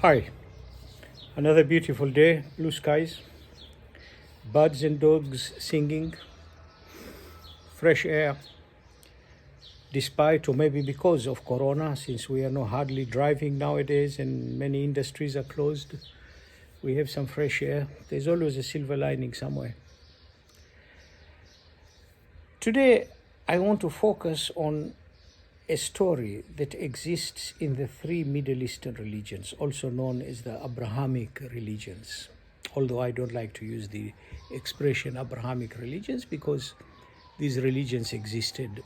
Hi, another beautiful day, blue skies, birds and dogs singing, fresh air, despite or maybe because of Corona, since we are not hardly driving nowadays and many industries are closed, we have some fresh air. There's always a silver lining somewhere. Today, I want to focus on a story that exists in the three Middle Eastern religions, also known as the Abrahamic religions. Although I don't like to use the expression Abrahamic religions because these religions existed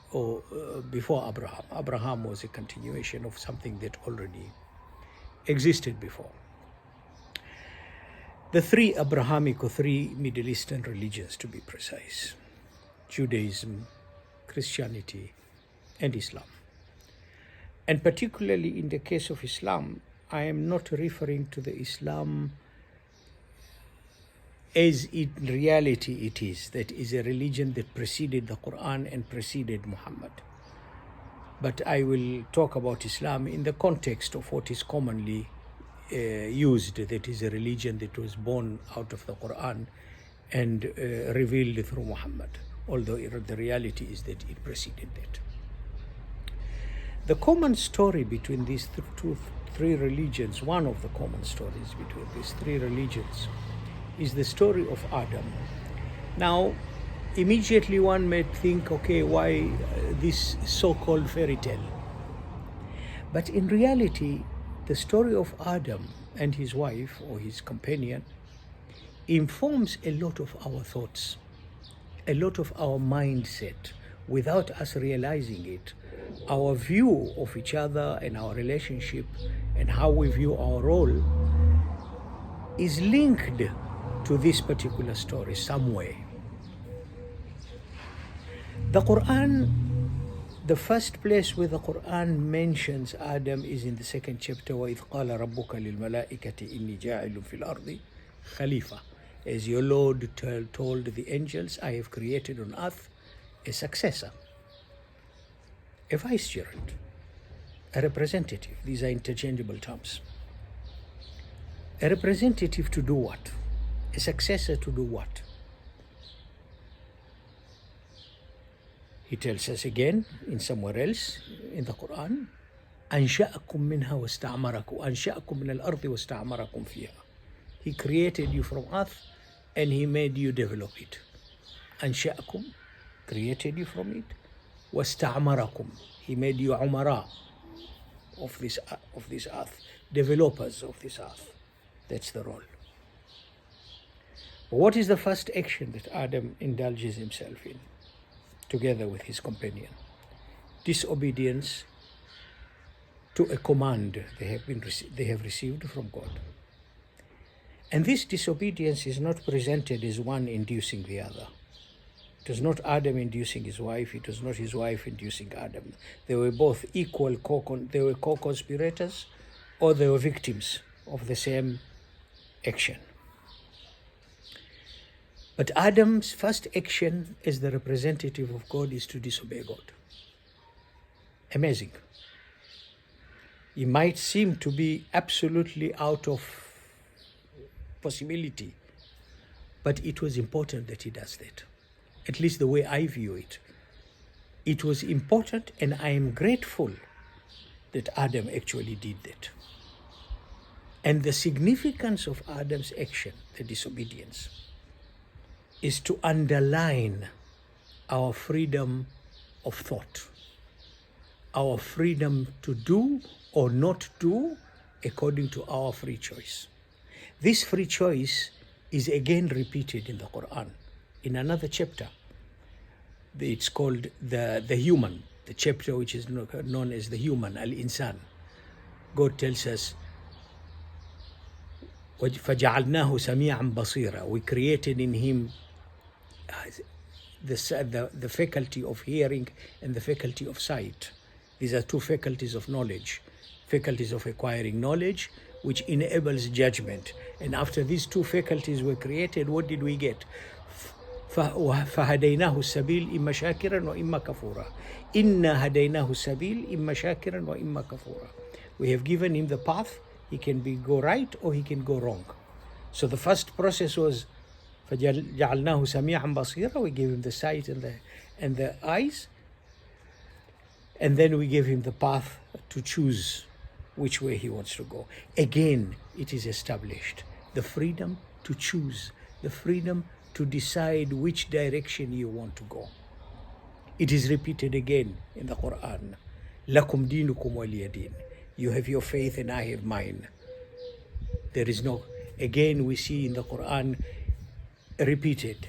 before Abraham. Abraham was a continuation of something that already existed before. The three Abrahamic or three Middle Eastern religions, to be precise: Judaism, Christianity, and Islam. And particularly in the case of Islam, I am not referring to the Islam as in reality it is, that is a religion that preceded the Quran and preceded Muhammad. But I will talk about Islam in the context of what is commonly used, that is a religion that was born out of the Quran and revealed through Muhammad, although the reality is that it preceded that. The common story between these three religions, one of the common stories between these three religions, is the story of Adam. Now, immediately one may think, okay, why this so-called fairy tale? But in reality, the story of Adam and his wife or his companion informs a lot of our thoughts, a lot of our mindset, without us realizing it. Our view of each other and our relationship and how we view our role is linked to this particular story some way. The Quran, the first place where the Quran mentions Adam is in the second chapter, وَإِذْ قَالَ رَبُّكَ لِلْمَلَائِكَةِ إِنِّي جَاعِلٌ فِي الْأَرْضِ خَلِيفَةً. As your Lord told the angels, I have created on earth a successor, a vicegerent, a representative. These are interchangeable terms. A representative to do what? A successor to do what? He tells us again in somewhere else in the Quran, أنشأكم منها واستعمركم أنشأكم من الأرض واستعمركم فيها. He created you from earth and he made you develop it. أنشأكم, created you from it. واستعمركم, he made you umara of this earth, developers of this earth. That's the role. But what is the first action that Adam indulges himself in, together with his companion? Disobedience to a command they have received from God. And this disobedience is not presented as one inducing the other. It was not Adam inducing his wife. It was not his wife inducing Adam. They were both equal, they were co-conspirators, or they were victims of the same action. But Adam's first action as the representative of God is to disobey God. Amazing. It might seem to be absolutely out of possibility, but it was important that he does that. At least the way I view it. It was important, and I am grateful that Adam actually did that. And the significance of Adam's action, the disobedience, is to underline our freedom of thought, our freedom to do or not do according to our free choice. This free choice is again repeated in the Quran. In another chapter, it's called the human, the chapter which is known as the human, al-insan. God tells us, فَجَعَلْنَاهُ سَمِيعًا بَصِيرًا. We created in him the faculty of hearing and the faculty of sight. These are two faculties of knowledge, faculties of acquiring knowledge, which enables judgment. And after these two faculties were created, what did we get? فهديناه السبيل إما شاكرا وإما كفورا. إنا هديناه السبيل إما شاكرا وإما كفورا. We have given him the path, He can go right or he can go wrong. So the first process was فَجَعَلْنَاهُ سَمِيعًا بَصِيرًا. We gave him the sight and the eyes. And then we gave him the path to choose which way he wants to go. Again, it is established. The freedom to choose. The freedom to decide which direction you want to go. It is repeated again in the Quran. لَكُمْ دِينُكُمْ وَلِيَ دِينِ. You have your faith and I have mine. There is no, again we see in the Quran repeated,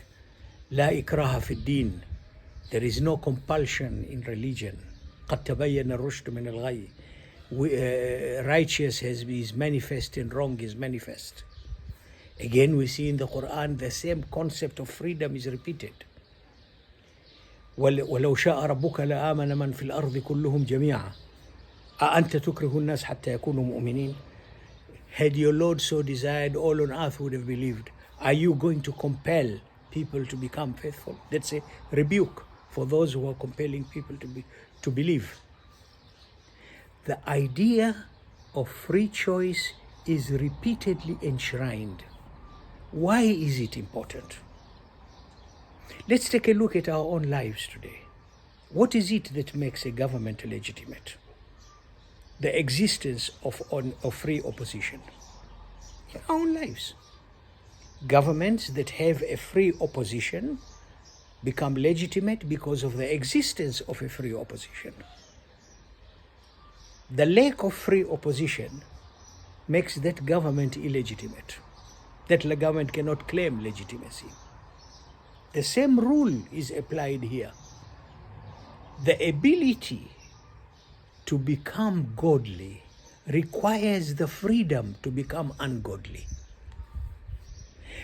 لا إكراه في الدين. There is no compulsion in religion. قد تبين الرشد من الغي. Righteous is manifest and wrong is manifest. Again we see in the Quran the same concept of freedom is repeated. ولو شاء ربك لآمن من في الأرض كلهم جميعا أأنت تكره الناس حتى يكونوا مؤمنين. Had your Lord so desired, all on earth would have believed. Are you going to compel people to become faithful? That's a rebuke for those who are compelling people to believe. The idea of free choice is repeatedly enshrined. Why is it important? Let's take a look at our own lives today. What is it that makes a government legitimate? The existence of free opposition. In our own lives. Governments that have a free opposition become legitimate because of the existence of a free opposition. The lack of free opposition makes that government illegitimate. That government cannot claim legitimacy. The same rule is applied here. The ability to become godly requires the freedom to become ungodly.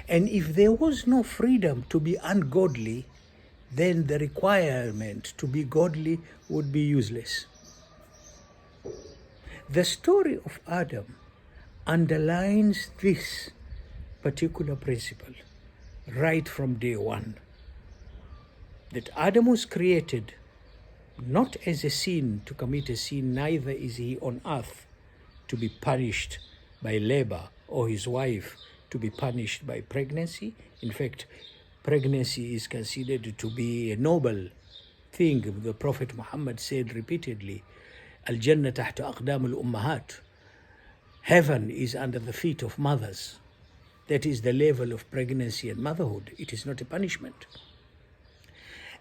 And if there was no freedom to be ungodly, then the requirement to be godly would be useless. The story of Adam underlines this particular principle right from day one. That Adam was created not as a sin, to commit a sin, neither is he on earth to be punished by labor or his wife to be punished by pregnancy. In fact, pregnancy is considered to be a noble thing. The Prophet Muhammad said repeatedly, Al-Jannah tahta aqdam al-ummahat. Heaven is under the feet of mothers. That is the level of pregnancy and motherhood. It is not a punishment.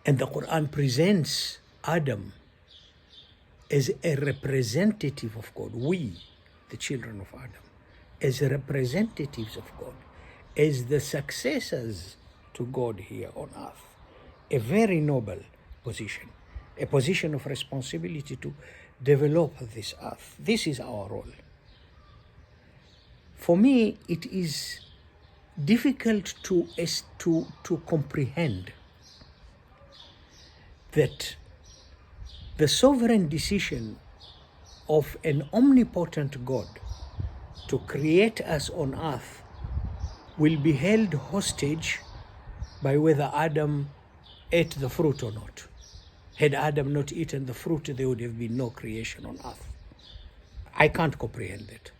And the Quran presents Adam as a representative of God. We, the children of Adam, as representatives of God, as the successors to God here on earth. A very noble position, a position of responsibility to develop this earth. This is our role. For me, it is difficult to comprehend that the sovereign decision of an omnipotent God to create us on earth will be held hostage by whether Adam ate the fruit or not. Had Adam not eaten the fruit, there would have been no creation on earth. I can't comprehend that.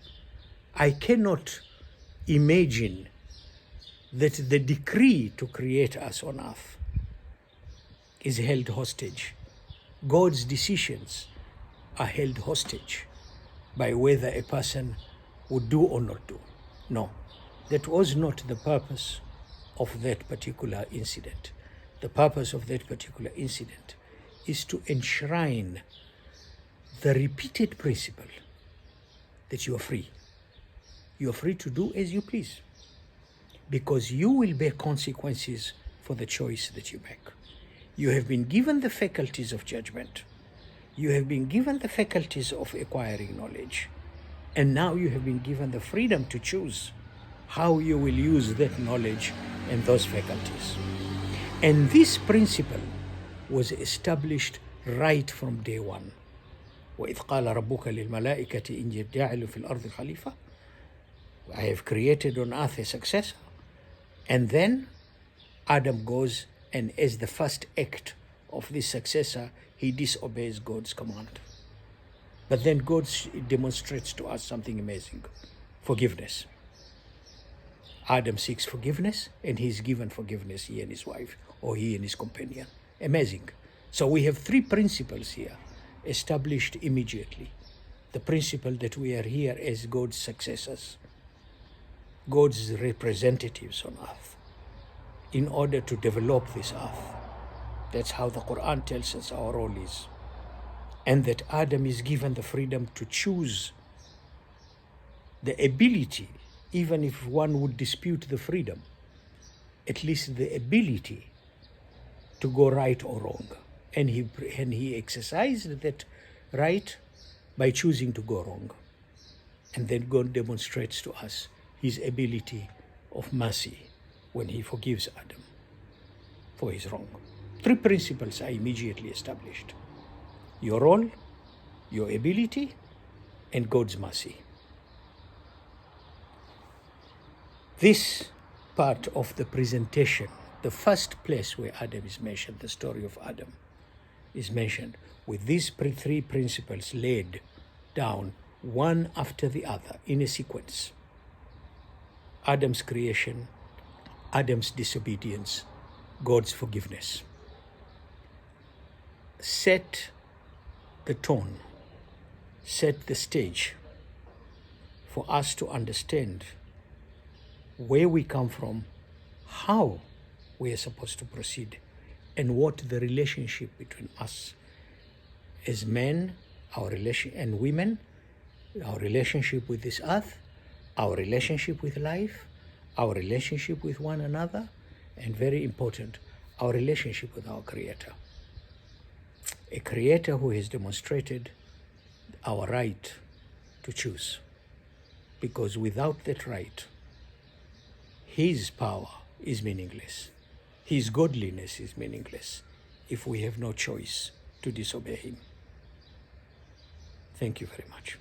I cannot imagine that the decree to create us on earth is held hostage. God's decisions are held hostage by whether a person would do or not do. No, that was not the purpose of that particular incident. The purpose of that particular incident is to enshrine the repeated principle that you are free. You are free to do as you please, because you will bear consequences for the choice that you make. You have been given the faculties of judgment. You have been given the faculties of acquiring knowledge. And now you have been given the freedom to choose how you will use that knowledge and those faculties. And this principle was established right from day one. وَإِذْ قَالَ رَبُّكَ لِلْمَلَائِكَةِ إِنِّي جَاعِلٌ فِي الْأَرْضِ خَلِيفَةً. I have created on earth a successor. And then Adam goes, and as the first act of this successor, he disobeys God's command. But then God demonstrates to us something amazing: forgiveness. Adam seeks forgiveness, and he's given forgiveness, he and his wife, or he and his companion. Amazing. So we have three principles here established immediately. The principle that we are here as God's successors, God's representatives on earth, in order to develop this earth. That's how the Quran tells us our role is. And that Adam is given the freedom to choose, the ability, even if one would dispute the freedom, at least the ability to go right or wrong. And he exercised that right by choosing to go wrong. And then God demonstrates to us his ability of mercy when he forgives Adam for his wrong. Three principles are immediately established: your role, your ability, and God's mercy. This part of the presentation, the first place where Adam is mentioned, the story of Adam is mentioned, with these three principles laid down one after the other in a sequence: Adam's creation, Adam's disobedience, God's forgiveness. Set the tone, set the stage for us to understand where we come from, how we are supposed to proceed, and what the relationship between us as men, our relation, and women, our relationship with this earth, our relationship with life, our relationship with one another, and very important, our relationship with our Creator. A Creator who has demonstrated our right to choose. Because without that right, his power is meaningless. His godliness is meaningless if we have no choice to disobey him. Thank you very much.